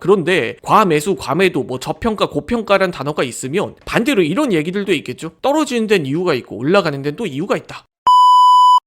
그런데 과매수, 과매도, 저평가, 고평가란 단어가 있으면 반대로 이런 얘기들도 있겠죠. 떨어지는 데는 이유가 있고 올라가는 데는 또 이유가 있다.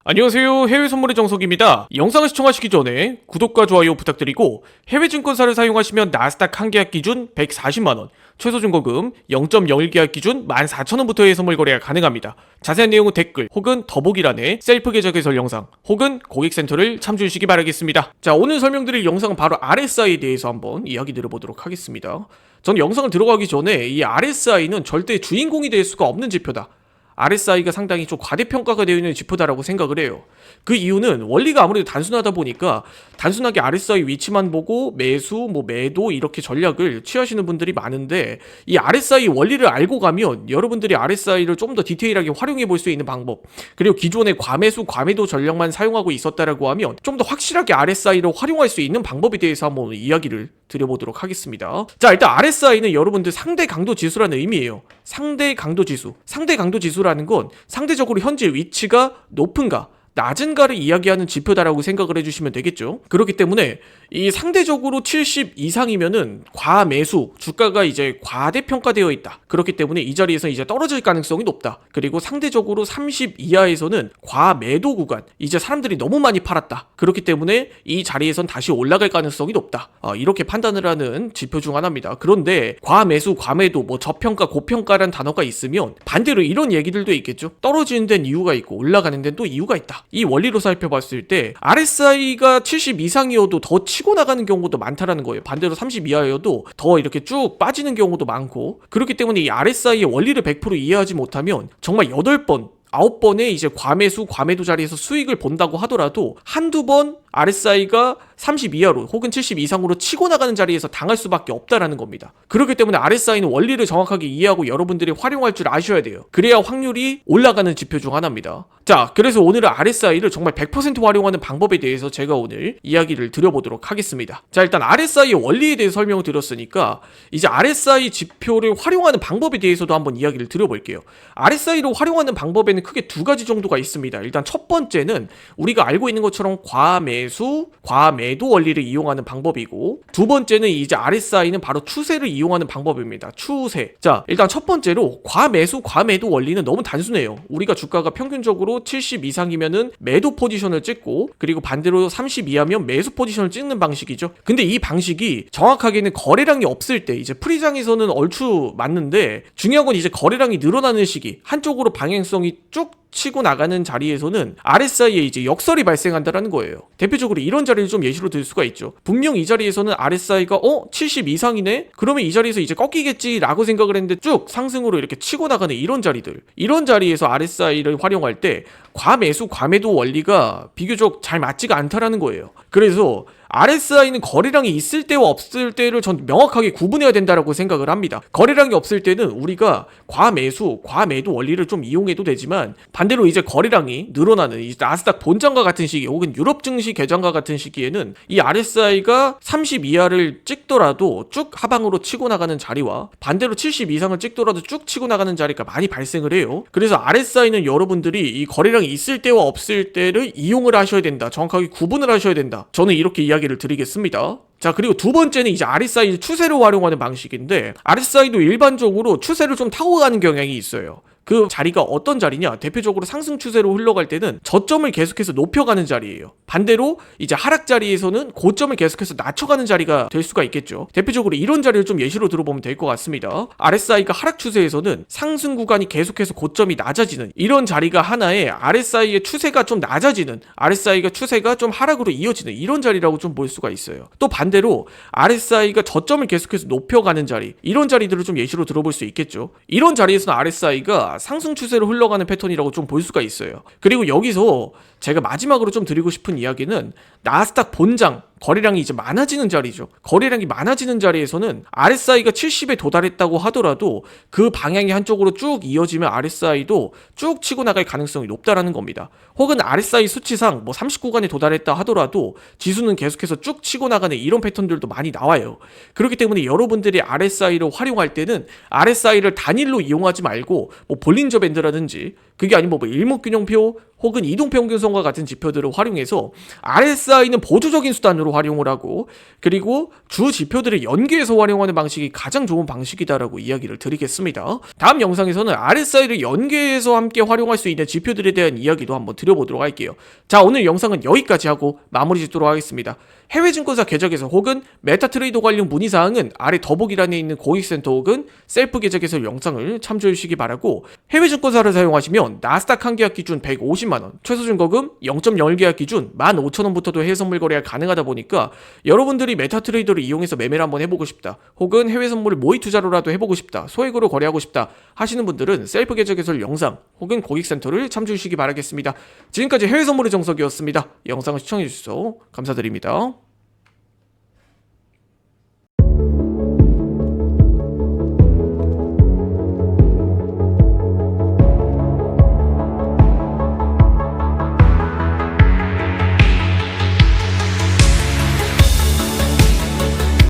안녕하세요, 해외 선물의 정석입니다. 영상을 시청하시기 전에 구독과 좋아요 부탁드리고, 해외 증권사를 사용하시면 나스닥 한 계약 기준 140만원, 최소 증거금 0.01계약 기준 14,000원부터의 선물 거래가 가능합니다. 자세한 내용은 댓글 혹은 더보기란에 셀프 계좌 개설 영상 혹은 고객센터를 참조해 주시기 바라겠습니다. 자, 오늘 설명드릴 영상은 바로 RSI에 대해서 한번 이야기 드려보도록 하겠습니다. 저는 영상을 들어가기 전에 이 RSI는 절대 주인공이 될 수가 없는 지표다, RSI가 상당히 좀 과대평가가 되어 있는 지표다라고 생각을 해요. 그 이유는 원리가 아무래도 단순하다 보니까 단순하게 RSI 위치만 보고 매수, 매도 이렇게 전략을 취하시는 분들이 많은데, 이 RSI 원리를 알고 가면 여러분들이 RSI를 좀 더 디테일하게 활용해 볼 수 있는 방법, 그리고 기존의 과매수, 과매도 전략만 사용하고 있었다라고 하면 좀 더 확실하게 RSI를 활용할 수 있는 방법에 대해서 한번 이야기를 드려보도록 하겠습니다. 자, 일단 RSI는 여러분들 상대 강도 지수라는 의미예요. 상대 강도 지수. 상대 강도 지수라는 건 상대적으로 현재 위치가 높은가 낮은가를 이야기하는 지표다라고 생각을 해주시면 되겠죠. 그렇기 때문에 이 상대적으로 70 이상이면은 과매수, 주가가 이제 과대평가되어 있다. 그렇기 때문에 이 자리에서 이제 떨어질 가능성이 높다. 그리고 상대적으로 30 이하에서는 과매도 구간, 이제 사람들이 너무 많이 팔았다. 그렇기 때문에 이 자리에선 다시 올라갈 가능성이 높다. 이렇게 판단을 하는 지표 중 하나입니다. 그런데 과매수, 과매도, 저평가, 고평가란 단어가 있으면 반대로 이런 얘기들도 있겠죠. 떨어지는 데는 이유가 있고 올라가는 데는 또 이유가 있다. 이 원리로 살펴봤을 때 RSI가 70 이상이어도 더 치고 나가는 경우도 많다라는 거예요. 반대로 30 이하여도 더 이렇게 쭉 빠지는 경우도 많고, 그렇기 때문에 이 RSI의 원리를 100% 이해하지 못하면 정말 8번 9번의 이제 과매수, 과매도 자리에서 수익을 본다고 하더라도 한두 번 RSI가 30 이하로 혹은 70 이상으로 치고 나가는 자리에서 당할 수밖에 없다라는 겁니다. 그렇기 때문에 RSI는 원리를 정확하게 이해하고 여러분들이 활용할 줄 아셔야 돼요. 그래야 확률이 올라가는 지표 중 하나입니다. 자, 그래서 오늘은 RSI를 정말 100% 활용하는 방법에 대해서 제가 오늘 이야기를 드려보도록 하겠습니다. 자, 일단 RSI의 원리에 대해서 설명을 드렸으니까 이제 RSI 지표를 활용하는 방법에 대해서도 한번 이야기를 드려볼게요. RSI로 활용하는 방법에는 크게 두 가지 정도가 있습니다. 일단 첫 번째는 우리가 알고 있는 것처럼 과매수, 과매도 원리를 이용하는 방법이고, 두 번째는 이제 RSI는 바로 추세를 이용하는 방법입니다. 추세. 자, 일단 첫 번째로 과매수, 과매도 원리는 너무 단순해요. 우리가 주가가 평균적으로 70 이상이면은 매도 포지션을 찍고, 그리고 반대로 30 이하면 매수 포지션을 찍는 방식이죠. 근데 이 방식이 정확하게는 거래량이 없을 때, 이제 프리장에서는 얼추 맞는데, 중요한 건 이제 거래량이 늘어나는 시기, 한쪽으로 방향성이 쭉 치고 나가는 자리에서는 RSI에 이제 역설이 발생한다라는 거예요. 대표적으로 이런 자리를 좀 예시로 들 수가 있죠. 분명 이 자리에서는 RSI가 70 이상이네? 그러면 이 자리에서 이제 꺾이겠지라고 생각을 했는데 쭉 상승으로 이렇게 치고 나가는 이런 자리들. 이런 자리에서 RSI를 활용할 때 과매수, 과매도 원리가 비교적 잘 맞지가 않다라는 거예요. 그래서 RSI는 거래량이 있을 때와 없을 때를 전 명확하게 구분해야 된다라고 생각을 합니다. 거래량이 없을 때는 우리가 과매수, 과매도 원리를 좀 이용해도 되지만, 반대로 이제 거래량이 늘어나는 이 나스닥 본장과 같은 시기 혹은 유럽 증시 개장과 같은 시기에는 이 RSI가 30 이하를 찍더라도 쭉 하방으로 치고 나가는 자리와 반대로 70 이상을 찍더라도 쭉 치고 나가는 자리가 많이 발생을 해요. 그래서 RSI는 여러분들이 이 거래량이 있을 때와 없을 때를 이용을 하셔야 된다. 정확하게 구분을 하셔야 된다. 저는 이렇게 이야기를 드리겠습니다. 자, 그리고 두 번째는 이제 RSI 추세를 활용하는 방식인데, RSI도 일반적으로 추세를 좀 타고 가는 경향이 있어요. 그 자리가 어떤 자리냐? 대표적으로 상승 추세로 흘러갈 때는 저점을 계속해서 높여가는 자리예요. 반대로 이제 하락 자리에서는 고점을 계속해서 낮춰가는 자리가 될 수가 있겠죠. 대표적으로 이런 자리를 좀 예시로 들어보면 될 것 같습니다. RSI가 하락 추세에서는 상승 구간이 계속해서 고점이 낮아지는 이런 자리가 하나의 RSI의 추세가 좀 낮아지는, RSI가 추세가 좀 하락으로 이어지는 이런 자리라고 좀 볼 수가 있어요. 또 반대로 RSI가 저점을 계속해서 높여가는 자리, 이런 자리들을 좀 예시로 들어볼 수 있겠죠. 이런 자리에서는 RSI가 상승 추세로 흘러가는 패턴이라고 좀 볼 수가 있어요. 그리고 여기서 제가 마지막으로 좀 드리고 싶은 이야기는 나스닥 본장, 거래량이 이제 많아지는 자리죠. 거래량이 많아지는 자리에서는 RSI가 70에 도달했다고 하더라도 그 방향이 한쪽으로 쭉 이어지면 RSI도 쭉 치고 나갈 가능성이 높다라는 겁니다. 혹은 RSI 수치상 39간에 도달했다 하더라도 지수는 계속해서 쭉 치고 나가는 이런 패턴들도 많이 나와요. 그렇기 때문에 여러분들이 RSI를 활용할 때는 RSI를 단일로 이용하지 말고 볼린저 밴드라든지 그게 아니면 뭐 일목균형표 혹은 이동평균선과 같은 지표들을 활용해서 RSI는 보조적인 수단으로 활용을 하고, 그리고 주 지표들을 연계해서 활용하는 방식이 가장 좋은 방식이다라고 이야기를 드리겠습니다. 다음 영상에서는 RSI를 연계해서 함께 활용할 수 있는 지표들에 대한 이야기도 한번 드려보도록 할게요. 자, 오늘 영상은 여기까지 하고 마무리 짓도록 하겠습니다. 해외 증권사 계좌개설 혹은 메타트레이더 관련 문의사항은 아래 더보기란에 있는 고객센터 혹은 셀프 계좌개설 영상을 참조해 주시기 바라고, 해외 증권사를 사용하시면 나스닥 한 계약 기준 150만원, 최소 증거금 0.0 계약 기준 15,000원부터도 해외 선물 거래가 가능하다 보니까 여러분들이 메타트레이더를 이용해서 매매를 한번 해보고 싶다, 혹은 해외 선물을 모의 투자로라도 해보고 싶다, 소액으로 거래하고 싶다 하시는 분들은 셀프 계좌개설 영상 혹은 고객센터를 참조해 주시기 바라겠습니다. 지금까지 해외 선물의 정석이었습니다. 영상을 시청해 주셔서 감사드립니다.